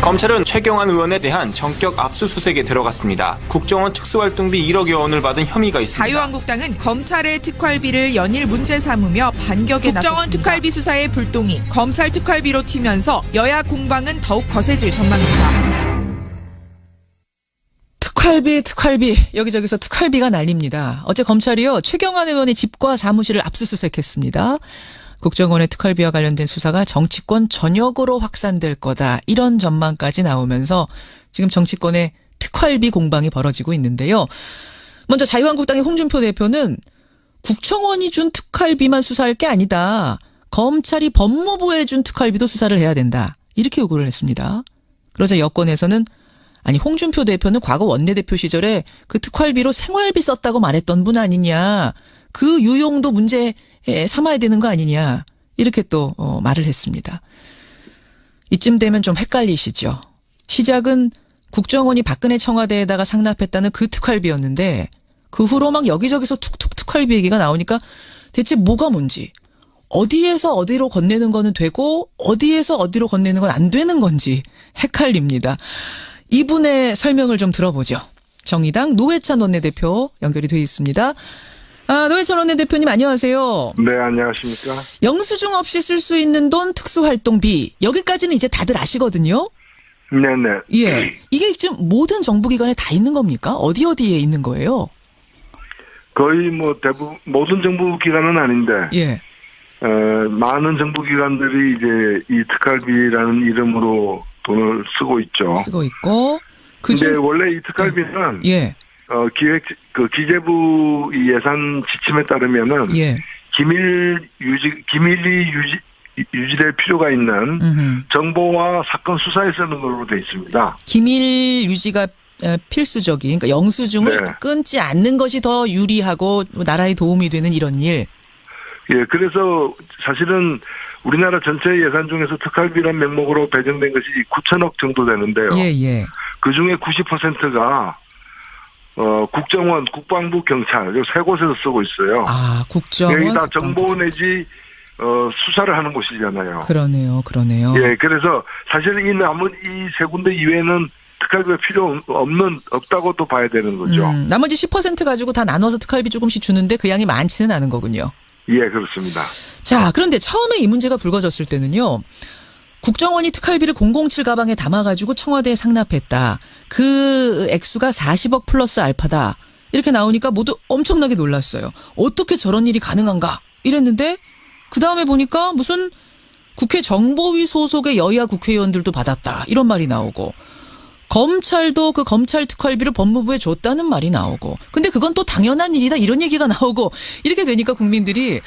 검찰은 최경환 의원에 대한 전격 압수수색에 들어갔습니다. 국정원 특수활동비 1억여 원을 받은 혐의가 있습니다. 자유한국당은 검찰의 특활비를 연일 문제 삼으며 반격에 나섰습니다. 국정원 특활비 수사의 불똥이 검찰 특활비로 튀면서 여야 공방은 더욱 거세질 전망입니다. 특활비 여기저기서 특활비가 날립니다. 어제 검찰이요 최경환 의원의 집과 사무실을 압수수색했습니다. 국정원의 특활비와 관련된 수사가 정치권 전역으로 확산될 거다. 이런 전망까지 나오면서 지금 정치권의 특활비 공방이 벌어지고 있는데요. 먼저 자유한국당의 홍준표 대표는 국정원이 준 특활비만 수사할 게 아니다. 검찰이 법무부에 준 특활비도 수사를 해야 된다. 이렇게 요구를 했습니다. 그러자 여권에서는 아니 홍준표 대표는 과거 원내대표 시절에 그 특활비로 생활비 썼다고 말했던 분 아니냐. 그 유용도 문제 삼아야 되는 거 아니냐 이렇게 또 말을 했습니다. 이쯤 되면 좀 헷갈리시죠. 시작은 국정원이 박근혜 청와대에다가 상납했다는 그 특활비였는데 그 후로 막 여기저기서 툭툭 특활비 얘기가 나오니까 대체 뭐가 뭔지 어디에서 어디로 건네는 거는 되고 어디에서 어디로 건네는 건 안 되는 건지 헷갈립니다. 이분의 설명을 좀 들어보죠. 정의당 노회찬 원내대표 연결이 돼 있습니다. 노회찬 원내대표님 안녕하세요. 네, 안녕하십니까. 영수증 없이 쓸 수 있는 돈 특수활동비 여기까지는 이제 다들 아시거든요. 네네. 예, 이게 지금 모든 정부기관에 다 있는 겁니까? 어디에 있는 거예요? 거의 뭐 대부분 모든 정부기관은 아닌데 예. 많은 정부기관들이 이제 이 특활비라는 이름으로 돈을 쓰고 있죠. 쓰고 있고. 근데 원래 이 특활비는 예. 기재부 예산 지침에 따르면은 예. 기밀이 유지될 필요가 있는 정보와 사건 수사에 쓰는 걸로 돼 있습니다. 기밀 유지가 필수적인, 그러니까 영수증을 네. 끊지 않는 것이 더 유리하고 나라에 도움이 되는 이런 일. 예, 그래서 사실은 우리나라 전체 예산 중에서 특활비란 명목으로 배정된 것이 9천억 정도 되는데요. 예. 그 중에 90%가 국정원, 국방부, 경찰 이 세 곳에서 쓰고 있어요. 국정원. 여기 다 정보 내지 수사를 하는 곳이잖아요. 그러네요. 예, 그래서 사실 이 세 군데 이외에는 특활비가 필요 없다고 또 봐야 되는 거죠. 나머지 10% 가지고 다 나눠서 특활비 조금씩 주는데 그 양이 많지는 않은 거군요. 예, 그렇습니다. 자, 그런데 처음에 이 문제가 불거졌을 때는요. 국정원이 특활비를 007 가방에 담아가지고 청와대에 상납했다. 그 액수가 40억 플러스 알파다. 이렇게 나오니까 모두 엄청나게 놀랐어요. 어떻게 저런 일이 가능한가 이랬는데 그 다음에 보니까 무슨 국회 정보위 소속의 여야 국회의원들도 받았다. 이런 말이 나오고 검찰도 그 검찰 특활비를 법무부에 줬다는 말이 나오고 근데 그건 또 당연한 일이다. 이런 얘기가 나오고 이렇게 되니까 국민들이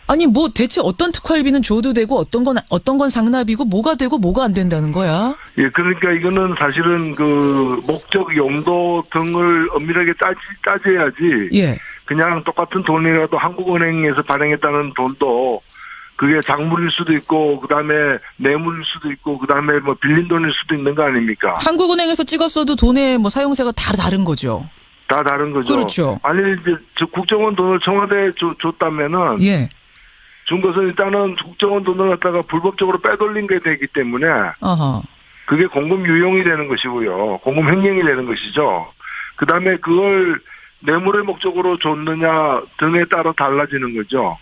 아니 뭐 대체 어떤 특활비는 줘도 되고 어떤 건 상납이고 뭐가 되고 뭐가 안 된다는 거야? 예, 그러니까 이거는 사실은 그 목적 용도 등을 엄밀하게 따져야지. 예. 그냥 똑같은 돈이라도 한국은행에서 발행했다는 돈도 그게 작물일 수도 있고 그다음에 뇌물일 수도 있고 그다음에 뭐 빌린 돈일 수도 있는 거 아닙니까? 한국은행에서 찍었어도 돈의 뭐 사용세가 다 다른 거죠. 다 다른 거죠. 그렇죠. 아니 이제 국정원 돈을 청와대에 줬다면은. 예. 준 것은 일단은 국정원 돈을 갖다가 불법적으로 빼돌린 게 되기 때문에 그게 공금 유용이 되는 것이고요. 공금 횡령이 되는 것이죠. 그다음에 그걸 뇌물의 목적으로 줬느냐 등에 따라 달라지는 거죠.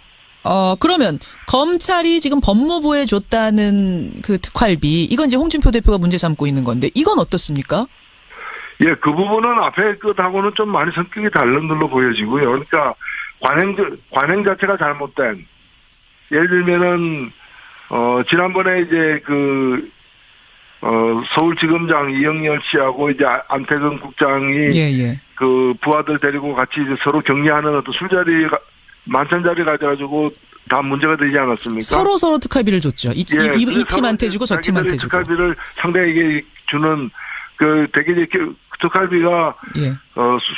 그러면 검찰이 지금 법무부에 줬다는 그 특활비 이건 이제 홍준표 대표가 문제 삼고 있는 건데 이건 어떻습니까? 예, 그 부분은 앞에 것하고는 좀 많이 성격이 다른 걸로 보여지고요. 그러니까 관행 자체가 잘못된 예를 들면은 지난번에 이제 서울지검장 이영렬 씨하고 이제 안태근 국장이 그 부하들 데리고 같이 이제 서로 격리하는 어떤 술자리 만찬 자리 가져가지고 다 문제가 되지 않았습니까? 서로 특활비를 줬죠. 이 팀한테 주고 저 팀한테 주고. 특활비를 상대에게 주는 그 되게 이제 특활비가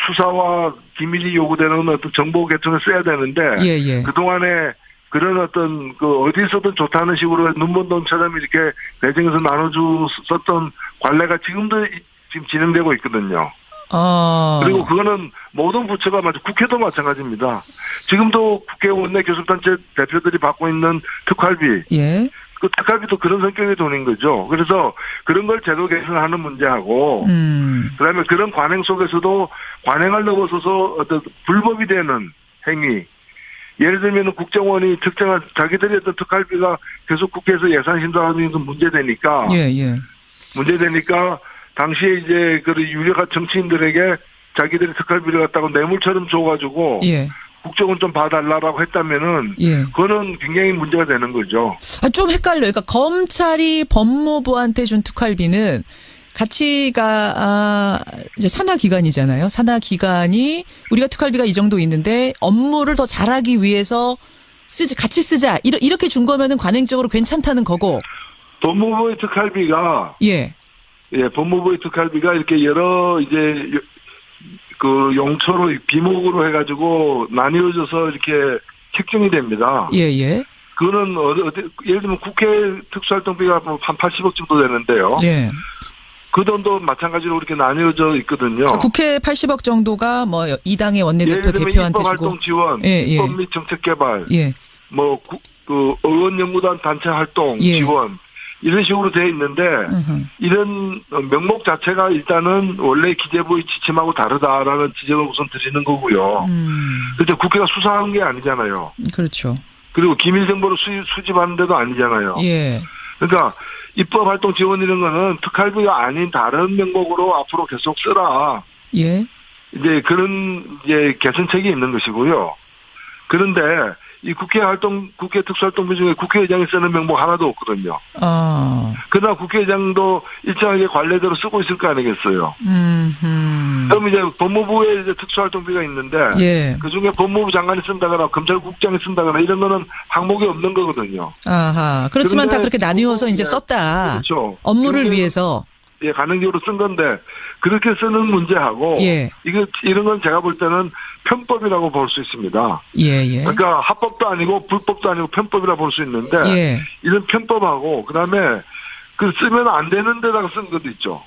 수사와 기밀이 요구되는 어떤 정보 계통에 써야 되는데 그 동안에 그런 어떤 어디서든 좋다는 식으로 눈먼돈처럼 이렇게 배정해서 나눠줬었던 관례가 지금 진행되고 있거든요. 그리고 그거는 모든 부처가 국회도 마찬가지입니다. 지금도 국회 원내 교섭단체 대표들이 받고 있는 특활비 그 특활비도 그런 성격의 돈인 거죠. 그래서 그런 걸 제도 개선하는 문제하고, 그다음에 그런 관행 속에서도 관행을 넘어서서 어떤 불법이 되는 행위. 예를 들면 국정원이 특정한 자기들이 어떤 특활비가 계속 국회에서 예산 심사하는 건 문제되니까. 문제되니까 당시에 이제 그 유력한 정치인들에게 자기들이 특활비를 갖다가 뇌물처럼 줘가지고. 국정원 좀 봐달라고 했다면은 그거는 굉장히 문제가 되는 거죠. 좀 헷갈려요. 그러니까 검찰이 법무부한테 준 특활비는 가치가 이제 산하 기관이잖아요. 산하 기관이 우리가 특활비가 이 정도 있는데 업무를 더 잘하기 위해서 같이 쓰자 이렇게 준 거면은 관행적으로 괜찮다는 거고. 법무부의 특활비가 법무부의 특활비가 이렇게 여러 이제 그 용처로 비목으로 해가지고 나뉘어져서 이렇게 책정이 됩니다. 그거는 예를 들면 국회 특수활동비가 한 80억 정도 되는데요. 그 돈도 마찬가지로 이렇게 나뉘어져 있거든요. 국회 80억 정도가 뭐 이 당의 원내대표 대표한테 주고. 입법활동 지원, 입법 및 정책 개발, 뭐 그 의원 연구단 단체 활동 지원. 이런 식으로 되어 있는데 이런 명목 자체가 일단은 원래 기재부의 지침하고 다르다라는 지적을 우선 드리는 거고요. 그런데 국회가 수사한 게 아니잖아요. 그렇죠. 그리고 기밀 정보를 수집하는 데도 아니잖아요. 그러니까 입법활동 지원 이런 거는 특활비가 아닌 다른 명목으로 앞으로 계속 쓰라. 이제 그런 이제 개선책이 있는 것이고요. 그런데 이 국회 특수활동비 중에 국회의장이 쓰는 명목 하나도 없거든요. 그러나 국회의장도 일정하게 관례대로 쓰고 있을 거 아니겠어요. 그럼 이제 법무부에 이제 특수활동비가 있는데 그 중에 법무부 장관이 쓴다거나 검찰국장이 쓴다거나 이런 거는 항목이 없는 거거든요. 그렇지만 다 그렇게 나뉘어서 이제 썼다. 그렇죠. 업무를 위해서. 가능적으로 쓴 건데 그렇게 쓰는 문제하고 이런 건 제가 볼 때는 편법이라고 볼 수 있습니다. 그러니까 합법도 아니고 불법도 아니고 편법이라 볼 수 있는데 이런 편법하고 그다음에 그 쓰면 안 되는 데다가 쓴 것도 있죠.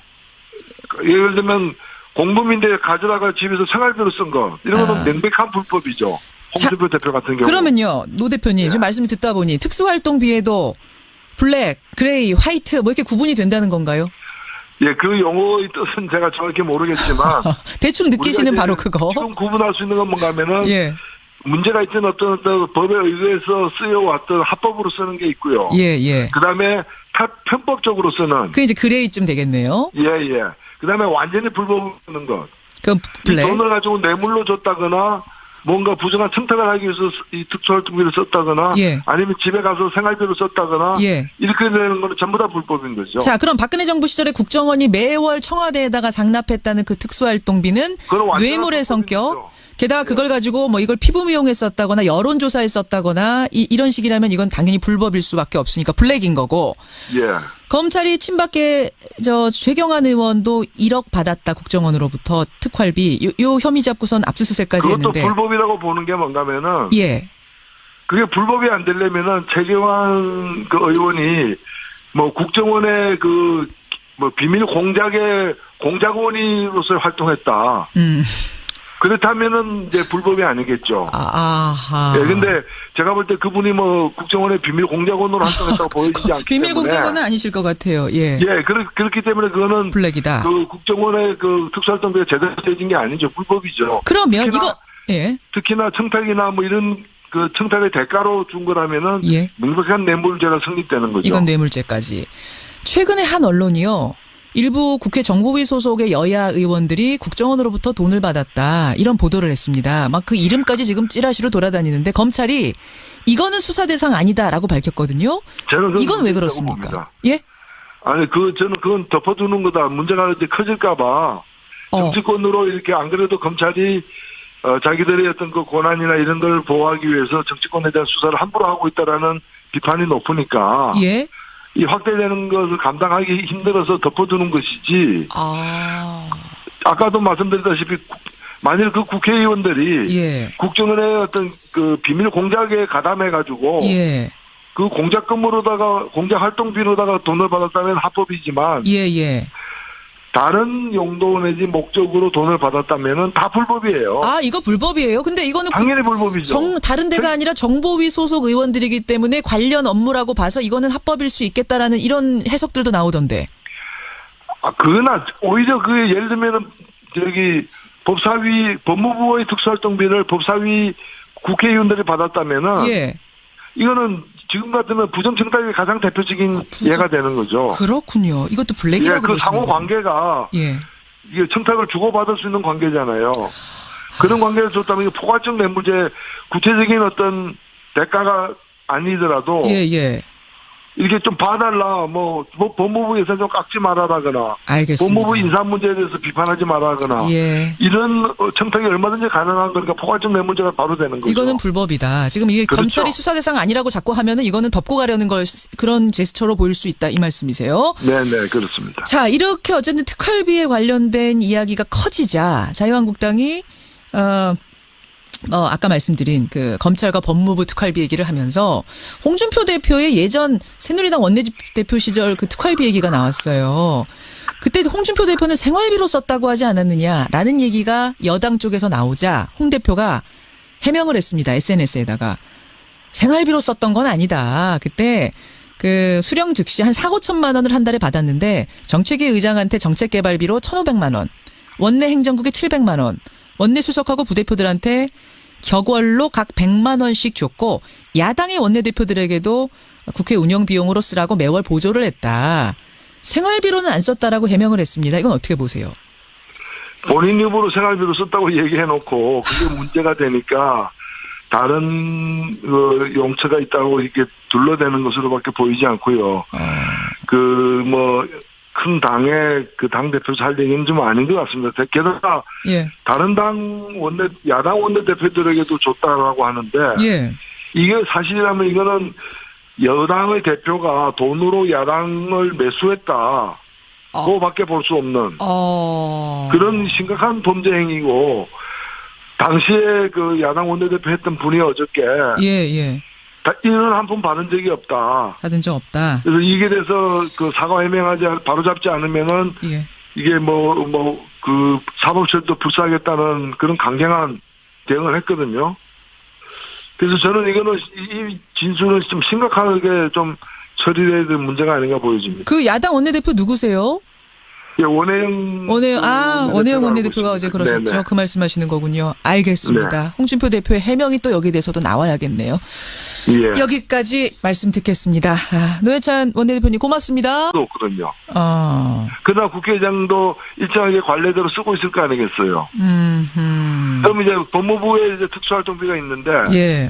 예를 들면 공범인데 가져다가 집에서 생활비로 쓴 거 이런 거는 명백한 불법이죠. 홍준표 대표 같은 경우. 그러면요, 노 대표님 지금 말씀을 듣다 보니 특수활동비에도 블랙, 그레이, 화이트 뭐 이렇게 구분이 된다는 건가요? 그 용어의 뜻은 제가 정확히 모르겠지만 대충 느끼시는 바로 그거. 지금 구분할 수 있는 건 뭔가 하면은 문제가 있던 어떤 법에 의해서 쓰여왔던 합법으로 쓰는 게 있고요. 그다음에 편법적으로 쓰는. 그게 이제 그레이쯤 되겠네요. 그다음에 완전히 불법으로 쓰는 것. 그 블랙. 돈을 가지고 뇌물로 줬다거나 뭔가 부정한 청탁을 하기 위해서 이 특수활동비를 썼다거나 아니면 집에 가서 생활비를 썼다거나 이렇게 되는 거는 전부 다 불법인 거죠. 자, 그럼 박근혜 정부 시절에 국정원이 매월 청와대에다가 장납했다는 그 특수활동비는 뇌물의 성격. 게다가 그걸 가지고 뭐 이걸 피부미용에 썼다거나 여론조사에 썼다거나 이런 식이라면 이건 당연히 불법일 수밖에 없으니까 블랙인 거고. 검찰이 친박계 최경환 의원도 1억 받았다 국정원으로부터 특활비 요 혐의 잡고선 압수수색까지 했는데. 그것도 불법이라고 보는 게 뭔가면은. 그게 불법이 안 되려면은 최경환 그 의원이 뭐 국정원의 그 뭐 비밀 공작의 공작원으로서 활동했다. 그렇다면은 이제 불법이 아니겠죠. 근데 제가 볼 때 그분이 뭐 국정원의 비밀 공작원으로 활동했다고 보여지지 않기 때문에. 비밀 공작원은 아니실 것 같아요. 그렇기 때문에 그거는 블랙이다. 그 국정원의 그 특수활동비가 제대로 되진 게 아니죠. 불법이죠. 그러면 특히나 청탁이나 뭐 이런 그 청탁의 대가로 준 거라면은 명백한 뇌물죄가 성립되는 거죠. 이건 뇌물죄까지. 최근에 한 언론이요. 일부 국회 정보위 소속의 여야 의원들이 국정원으로부터 돈을 받았다. 이런 보도를 했습니다. 막 그 이름까지 지금 찌라시로 돌아다니는데 검찰이 이거는 수사 대상 아니다라고 밝혔거든요. 이건 왜 그렇습니까? 아니 저는 그건 덮어두는 거다. 문제가 이제 커질까봐 정치권으로 이렇게 안 그래도 검찰이 자기들의 어떤 그 권한이나 이런 걸 보호하기 위해서 정치권에 대한 수사를 함부로 하고 있다라는 비판이 높으니까. 이 확대되는 것을 감당하기 힘들어서 덮어두는 것이지. 아까도 말씀드렸다시피 만일 그 국회의원들이 국정원의 어떤 그 비밀 공작에 가담해가지고 그 공작금으로다가 공작 활동비로다가 돈을 받았다면 합법이지만 다른 용도 내지 목적으로 돈을 받았다면은 다 불법이에요. 아, 이거 불법이에요? 근데 이거는 당연히 불법이죠. 다른 데가 아니라 정보위 소속 의원들이기 때문에 관련 업무라고 봐서 이거는 합법일 수 있겠다라는 이런 해석들도 나오던데. 아, 오히려 예를 들면은 법사위 법무부의 특수활동비를 법사위 국회의원들이 받았다면은 예. 이거는 지금 같으면 부정청탁이 가장 대표적인 예가 되는 거죠. 그렇군요. 이것도 블랙이라고 그 상호 관계가 이게 청탁을 주고받을 수 있는 관계잖아요. 그런 관계를 줬다면 이게 포괄적 뇌물죄 구체적인 어떤 대가가 아니더라도 이렇게 좀 봐달라, 법무부 예산 좀 깎지 말아라거나, 알겠습니다. 법무부 인사 문제에 대해서 비판하지 말아거나, 이런 청탁이 얼마든지 가능한 거니까 포괄적 뇌물죄가 바로 되는 거죠. 이거는 불법이다. 지금 이게 그렇죠. 검찰이 수사 대상 아니라고 자꾸 하면은 이거는 덮고 가려는 그런 제스처로 보일 수 있다 이 말씀이세요? 네네 그렇습니다. 자, 이렇게 어쨌든 특활비에 관련된 이야기가 커지자 자유한국당이 아까 말씀드린 그 검찰과 법무부 특활비 얘기를 하면서 홍준표 대표의 예전 새누리당 원내대표 시절 그 특활비 얘기가 나왔어요. 그때 홍준표 대표는 생활비로 썼다고 하지 않았느냐라는 얘기가 여당 쪽에서 나오자 홍 대표가 해명을 했습니다. SNS에다가. 생활비로 썼던 건 아니다. 그때 그 수령 즉시 한 4,5천만 원을 한 달에 받았는데 정책위 의장한테 정책개발비로 1,500만 원, 원내 행정국에 700만 원, 원내 수석하고 부대표들한테 격월로 각 100만 원씩 줬고 야당의 원내대표들에게도 국회 운영 비용으로 쓰라고 매월 보조를 했다. 생활비로는 안 썼다라고 해명을 했습니다. 이건 어떻게 보세요? 본인 입으로 생활비로 썼다고 얘기해놓고 그게 문제가 되니까 다른 용처가 있다고 이렇게 둘러대는 것으로밖에 보이지 않고요. 큰 당의 그 당대표 살 얘기는 좀 아닌 것 같습니다. 게다가 다른 야당 원내대표들에게도 줬다라고 하는데 이게 사실이라면 이거는 여당의 대표가 돈으로 야당을 매수했다. 그거밖에 볼 수 없는 그런 심각한 범죄 행위고 당시에 그 야당 원내대표 했던 분이 어저께 이런 한 푼 받은 적이 없다. 받은 적 없다. 그래서 이게 돼서 그 사과 해명하지 바로잡지 않으면은 이게 그 사법처리도 불사하겠다는 그런 강경한 대응을 했거든요. 그래서 저는 이거는 이 진술은 좀 심각하게 좀 처리해야 될 문제가 아닌가 보여집니다. 그 야당 원내대표 누구세요? 원혜영 원내대표가 어제 그러셨죠. 네네. 그 말씀하시는 거군요. 알겠습니다. 네. 홍준표 대표의 해명이 또 여기에 대해서도 나와야겠네요. 여기까지 말씀 듣겠습니다. 노회찬 원내대표님 고맙습니다. 그렇거든요. 그러나 국회의장도 일정하게 관례대로 쓰고 있을 거 아니겠어요. 그럼 이제 법무부에 이제 특수활동비가 있는데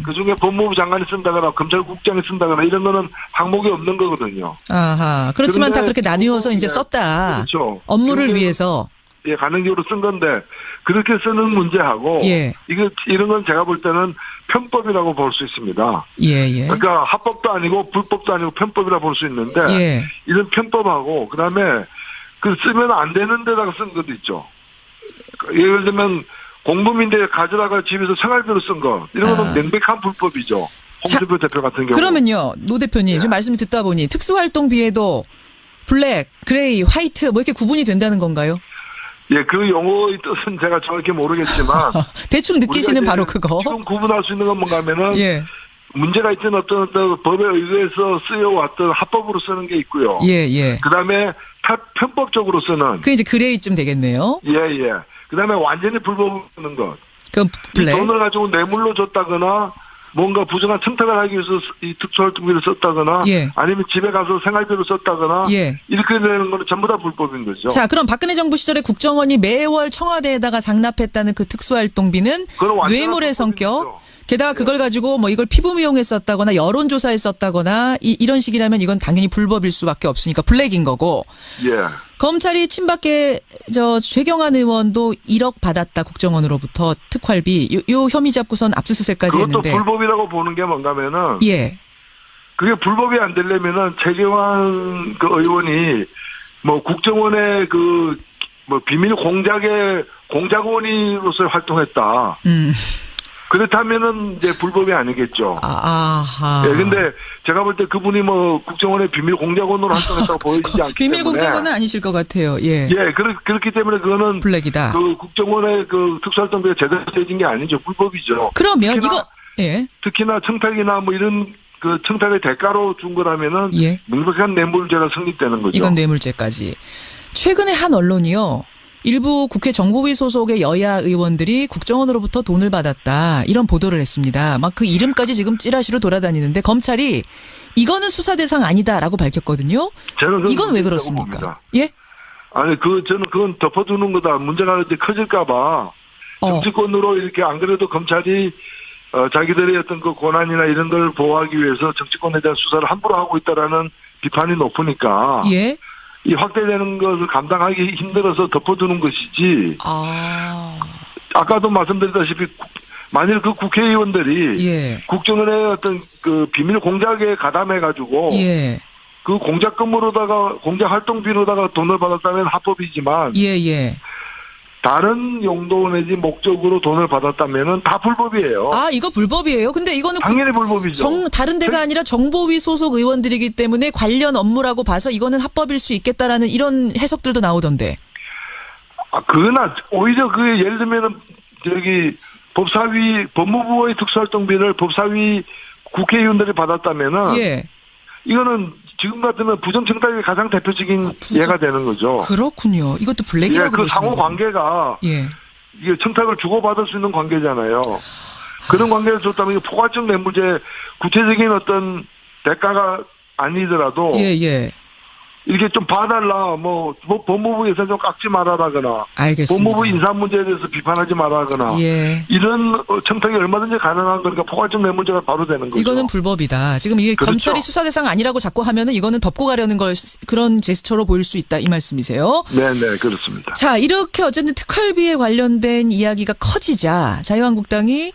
그중에 법무부 장관이 쓴다거나 검찰국장이 쓴다거나 이런 거는 항목이 없는 거거든요. 그렇지만 다 그렇게 나뉘어서 이제 썼다. 그렇죠. 업무를 위해서. 가능적으로 쓴 건데 그렇게 쓰는 문제하고 이런 건 제가 볼 때는 편법이라고 볼 수 있습니다. 그러니까 합법도 아니고 불법도 아니고 편법이라 볼 수 있는데 이런 편법하고 그다음에 그 쓰면 안 되는 데다가 쓴 것도 있죠. 예를 들면 공범인데 가져다가 집에서 생활비로 쓴 거 이런 거는 명백한 불법이죠. 홍준표 대표 같은 경우. 그러면요, 노 대표님 지금 말씀을 듣다 보니 특수활동비에도 블랙, 그레이, 화이트 뭐 이렇게 구분이 된다는 건가요? 그 용어의 뜻은 제가 정확히 모르겠지만 대충 느끼시는 바로 그거. 지금 구분할 수 있는 건 뭔가 하면은 문제가 있던 어떤 법에 의해서 쓰여왔던 합법으로 쓰는 게 있고요. 그다음에 편법적으로 쓰는. 그게 이제 그레이쯤 되겠네요. 그다음에 완전히 불법으로 쓰는 것. 그럼 블랙. 돈을 가지고 뇌물로 줬다거나 뭔가 부정한 청탁을 하기 위해서 이 특수활동비를 썼다거나 아니면 집에 가서 생활비로 썼다거나 이렇게 되는 거는 전부 다 불법인 거죠. 자, 그럼 박근혜 정부 시절에 국정원이 매월 청와대에다가 장납했다는 그 특수활동비는 뇌물의 성격. 게다가 그걸 가지고 뭐 이걸 피부미용에 썼다거나 여론조사에 썼다거나 이런 식이라면 이건 당연히 불법일 수밖에 없으니까 블랙인 거고. 검찰이 친박계 최경환 의원도 1억 받았다 국정원으로부터 특활비 요 혐의 잡고선 압수수색까지 했는데. 그것도 불법이라고 보는 게 뭔가면은 그게 불법이 안 되려면은 최경환 그 의원이 뭐 국정원의 그 뭐 비밀 공작원으로서 활동했다. 그렇다면은 이제 불법이 아니겠죠. 아하. 예, 근데 제가 볼 때 그분이 뭐 국정원의 비밀 공작원으로 활동했다고 보이지 않기 비밀 때문에. 공작원은 아니실 것 같아요. 예. 예, 그렇기 때문에 그거는 블랙이다. 그 국정원의 그 특수활동비가 제대로 되진 게 아니죠. 불법이죠. 그러면 이거 예. 특히나 청탁이나 뭐 이런 그 청탁의 대가로 준 거라면은 예. 명백한 뇌물죄가 성립되는 거죠. 이건 뇌물죄까지. 최근에 한 언론이요. 일부 국회 정보위 소속의 여야 의원들이 국정원으로부터 돈을 받았다. 이런 보도를 했습니다. 막 그 이름까지 지금 찌라시로 돌아다니는데 검찰이 이거는 수사 대상 아니다라고 밝혔거든요. 이건 왜 그렇습니까? 봅니다. 예? 아니 저는 그건 덮어두는 거다. 문제가 이제 커질까봐 정치권으로 이렇게 안 그래도 검찰이 자기들의 어떤 그 권한이나 이런 걸 보호하기 위해서 정치권에 대한 수사를 함부로 하고 있다라는 비판이 높으니까. 예. 이 확대되는 것을 감당하기 힘들어서 덮어두는 것이지. 아까도 말씀드렸다시피 만일 그 국회의원들이 예. 국정원의 어떤 그 비밀 공작에 가담해가지고 예. 그 공작금으로다가 공작 활동비로다가 돈을 받았다면 합법이지만 예. 다른 용도 내지 목적으로 돈을 받았다면은 다 불법이에요. 아, 이거 불법이에요? 근데 이거는 당연히 불법이죠. 다른 데가 아니라 정보위 소속 의원들이기 때문에 관련 업무라고 봐서 이거는 합법일 수 있겠다라는 이런 해석들도 나오던데. 그러나 오히려 그게 예를 들면은 저기 법사위 법무부의 특수활동비를 법사위 국회의원들이 받았다면은 예. 이거는 지금 같으면 부정청탁의 가장 대표적인 예가 되는 거죠. 그렇군요. 이것도 블랙이라고 그 상호 관계가 이게 청탁을 주고받을 수 있는 관계잖아요. 그런 관계를 줬다면 이게 포괄적 뇌물죄 구체적인 어떤 대가가 아니더라도 이렇게 좀 봐달라 뭐 법무부 예산 좀 깎지 말아라거나 알겠습니다. 법무부 인사 문제에 대해서 비판하지 말아거나 이런 청탁이 얼마든지 가능한 거니까 포괄적 뇌물죄가 바로 되는 거죠. 이거는 불법이다. 지금 이게 그렇죠. 검찰이 수사 대상 아니라고 자꾸 하면은 이거는 덮고 가려는 걸 그런 제스처로 보일 수 있다 이 말씀이세요? 네, 그렇습니다. 자, 이렇게 어쨌든 특활비에 관련된 이야기가 커지자 자유한국당이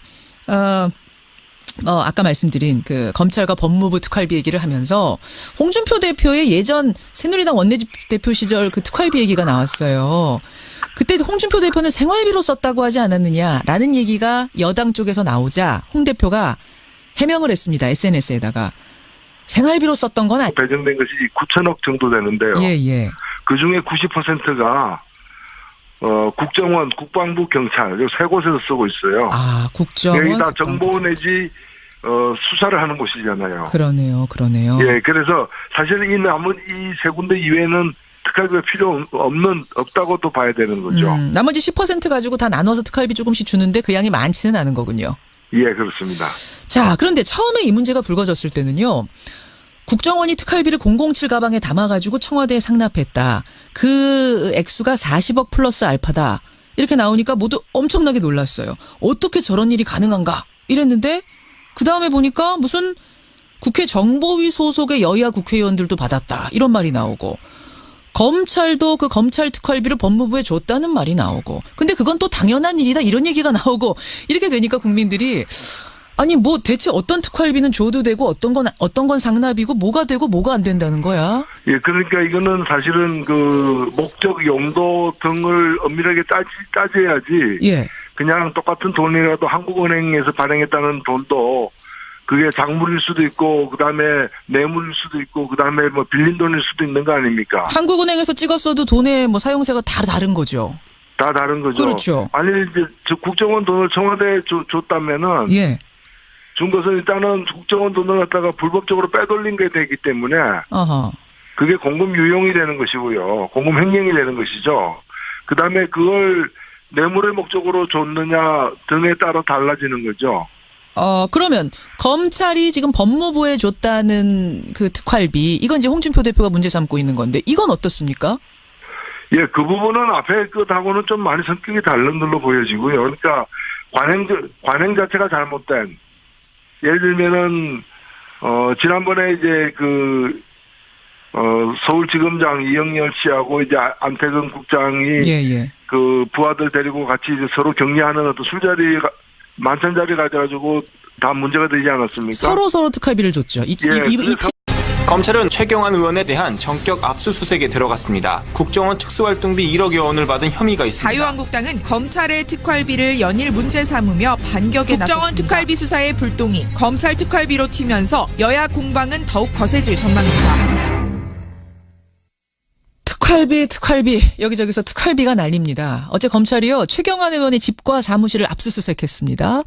아까 말씀드린 그 검찰과 법무부 특활비 얘기를 하면서 홍준표 대표의 예전 새누리당 원내대표 시절 그 특활비 얘기가 나왔어요. 그때 홍준표 대표는 생활비로 썼다고 하지 않았느냐라는 얘기가 여당 쪽에서 나오자 홍 대표가 해명을 했습니다. SNS에다가. 생활비로 썼던 건 배정된 것이 9천억 정도 되는데요. 그중에 90%가 국정원, 국방부, 경찰 세 곳에서 쓰고 있어요. 아, 국정원, 여기 다 정보 내지 수사를 하는 곳이잖아요. 그러네요. 예, 그래서 사실 이 세 군데 이외에는 특활비가 필요 없다고 또 봐야 되는 거죠. 나머지 10% 가지고 다 나눠서 특활비 조금씩 주는데 그 양이 많지는 않은 거군요. 예, 그렇습니다. 자, 그런데 처음에 이 문제가 불거졌을 때는요. 국정원이 특활비를 007 가방에 담아가지고 청와대에 상납했다. 그 액수가 40억 플러스 알파다. 이렇게 나오니까 모두 엄청나게 놀랐어요. 어떻게 저런 일이 가능한가? 이랬는데 그 다음에 보니까 무슨 국회 정보위 소속의 여야 국회의원들도 받았다. 이런 말이 나오고 검찰도 그 검찰 특활비를 법무부에 줬다는 말이 나오고 근데 그건 또 당연한 일이다. 이런 얘기가 나오고 이렇게 되니까 국민들이 아니 뭐 대체 어떤 특활비는 줘도 되고 어떤 건 상납이고 뭐가 되고 뭐가 안 된다는 거야? 예, 그러니까 이거는 사실은 그 목적 용도 등을 엄밀하게 따져야지. 그냥 똑같은 돈이라도 한국은행에서 발행했다는 돈도 그게 작물일 수도 있고 그다음에 뇌물일 수도 있고 그다음에 뭐 빌린 돈일 수도 있는 거 아닙니까? 한국은행에서 찍었어도 돈의 뭐 사용세가 다 다른 거죠. 다 다른 거죠. 그렇죠. 아니 이제 국정원 돈을 청와대에 줬다면은 준 것은 일단은 국정원 돈을 갖다가 불법적으로 빼돌린 게 되기 때문에 그게 공금 유용이 되는 것이고요. 공금 횡령이 되는 것이죠. 그다음에 그걸 뇌물의 목적으로 줬느냐 등에 따라 달라지는 거죠. 그러면 검찰이 지금 법무부에 줬다는 그 특활비 이건 이제 홍준표 대표가 문제 삼고 있는 건데 이건 어떻습니까? 예, 그 부분은 앞에 것하고는 좀 많이 성격이 다른 걸로 보여지고요. 그러니까 관행 자체가 잘못된 예를 들면은 지난번에 이제 서울지검장 이영렬 씨하고 이제 안태근 국장이 그 부하들 데리고 같이 이제 서로 격리하는 어떤 술자리 만찬 자리 가져가지고 다 문제가 되지 않았습니까? 서로 특활비를 줬죠. 검찰은 최경환 의원에 대한 전격 압수수색에 들어갔습니다. 국정원 특수활동비 1억여 원을 받은 혐의가 있습니다. 자유한국당은 검찰의 특활비를 연일 문제 삼으며 반격에 나섰습니다. 국정원 특활비 수사의 불똥이 검찰 특활비로 튀면서 여야 공방은 더욱 거세질 전망입니다. 특활비 여기저기서 특활비가 날립니다. 어제 검찰이요 최경환 의원의 집과 사무실을 압수수색했습니다.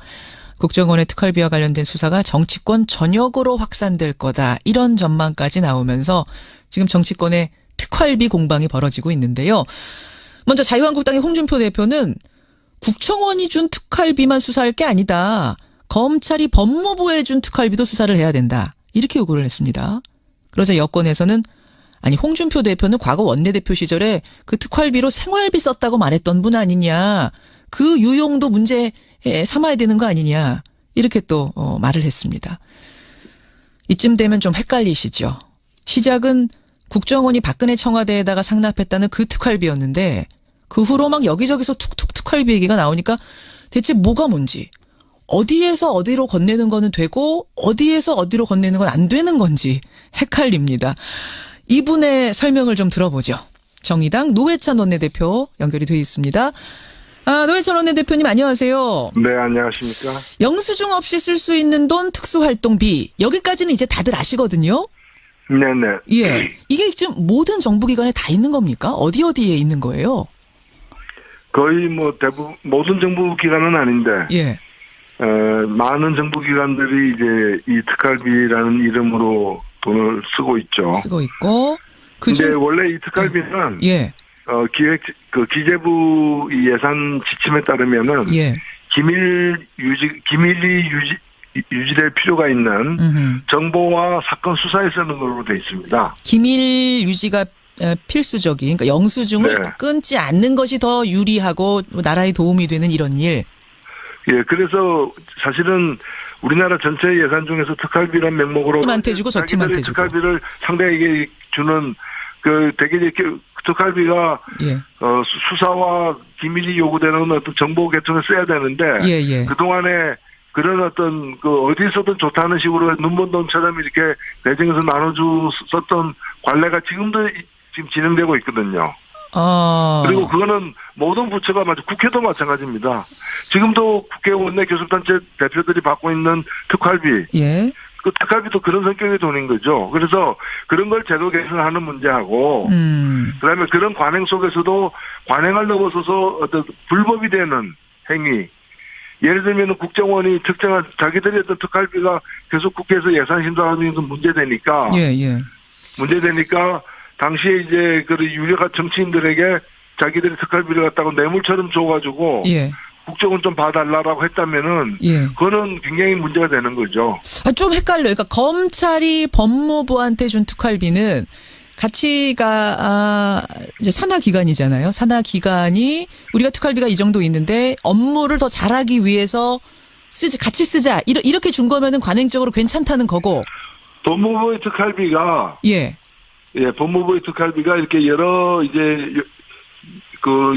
국정원의 특활비와 관련된 수사가 정치권 전역으로 확산될 거다. 이런 전망까지 나오면서 지금 정치권의 특활비 공방이 벌어지고 있는데요. 먼저 자유한국당의 홍준표 대표는 국정원이 준 특활비만 수사할 게 아니다. 검찰이 법무부에 준 특활비도 수사를 해야 된다. 이렇게 요구를 했습니다. 그러자 여권에서는 아니 홍준표 대표는 과거 원내대표 시절에 그 특활비로 생활비 썼다고 말했던 분 아니냐. 그 유용도 문제 삼아야 되는 거 아니냐. 이렇게 또 말을 했습니다. 이쯤 되면 좀 헷갈리시죠. 시작은 국정원이 박근혜 청와대에다가 상납했다는 그 특활비였는데 그 후로 막 여기저기서 툭툭 특활비 얘기가 나오니까 대체 뭐가 뭔지 어디에서 어디로 건네는 거는 되고 어디에서 어디로 건네는 건 안 되는 건지 헷갈립니다. 이분의 설명을 좀 들어보죠. 정의당 노회찬 원내대표 연결이 돼 있습니다. 노회찬 원내대표님 안녕하세요. 네, 안녕하십니까. 영수증 없이 쓸 수 있는 돈 특수활동비 여기까지는 이제 다들 아시거든요. 네네. 예, 이게 지금 모든 정부기관에 다 있는 겁니까? 어디에 있는 거예요? 거의 뭐 대부분 모든 정부기관은 아닌데 예. 많은 정부기관들이 이제 이 특활비라는 이름으로 돈을 쓰고 있죠. 쓰고 있고. 근데 원래 이 특활비는 예. 기재부 예산 지침에 따르면은 예. 기밀이 유지될 필요가 있는 정보와 사건 수사에 쓰는 걸로 돼 있습니다. 기밀 유지가 필수적인, 그러니까 영수증을 네. 끊지 않는 것이 더 유리하고 나라에 도움이 되는 이런 일. 예, 그래서 사실은 우리나라 전체 예산 중에서 특활비란 명목으로 팀한테 주고 저 팀한테 주고 특활비를 상대에게 주는 되게 특활비가 예. 수사와 기밀이 요구되는 어떤 정보 계통에 써야 되는데 예. 그 동안에 그런 어떤 어디서든 좋다는 식으로 눈먼돈처럼 이렇게 배정해서 나눠줬었던 관례가 지금 진행되고 있거든요. 그리고 그거는 모든 부처가 국회도 마찬가지입니다. 지금도 국회 원내 교섭단체 대표들이 받고 있는 특활비. 예. 그 특활비도 그런 성격의 돈인 거죠. 그래서 그런 걸 제도 개선하는 문제하고, 그다음에 그런 관행 속에서도 관행을 넘어서서 어떤 불법이 되는 행위. 예를 들면 국정원이 특정한 자기들이 어떤 특활비가 계속 국회에서 예산 심사하는 건 문제되니까. 예. 문제되니까 당시에 이제 그 유력한 정치인들에게 자기들이 특활비를 갖다가 뇌물처럼 줘가지고. 예. 국정원 좀 봐달라고 했다면은, 예. 그거는 굉장히 문제가 되는 거죠. 좀 헷갈려요. 그러니까 검찰이 법무부한테 준 특활비는 가치가 이제 산하기관이잖아요. 산하기관이 우리가 특활비가 이 정도 있는데 업무를 더 잘하기 위해서 같이 쓰자. 이렇게 준 거면은 관행적으로 괜찮다는 거고. 법무부의 특활비가 법무부의 특활비가 이렇게 여러 이제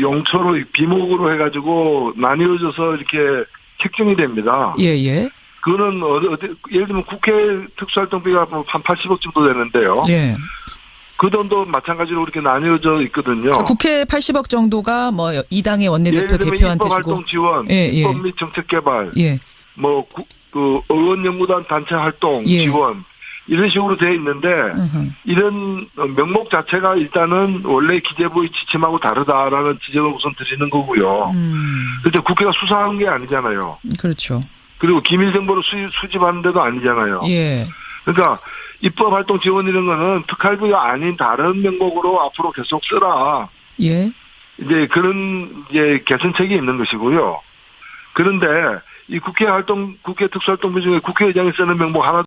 용처로 비목으로 해가지고 나뉘어져서 이렇게 책정이 됩니다. 예. 그거는 예를 들면 국회 특수활동비가 한 80억 정도 되는데요. 예. 그 돈도 마찬가지로 이렇게 나뉘어져 있거든요. 국회 80억 정도가 뭐 이 당의 원내대표 대표한테 주고. 입법활동 지원, 입법 및 정책 개발, 의원 연구단 단체 활동 지원. 이런 식으로 되어 있는데 이런 명목 자체가 일단은 원래 기재부의 지침하고 다르다라는 지적을 우선 드리는 거고요. 그런데 국회가 수사한 게 아니잖아요. 그렇죠. 그리고 기밀 정보를 수집하는 데도 아니잖아요. 예. 그러니까 입법활동 지원 이런 거는 특활비가 아닌 다른 명목으로 앞으로 계속 쓰라. 예. 이제 그런 개선책이 있는 것이고요. 그런데 이 국회 특수활동비 중에 국회의장이 쓰는 명목 하나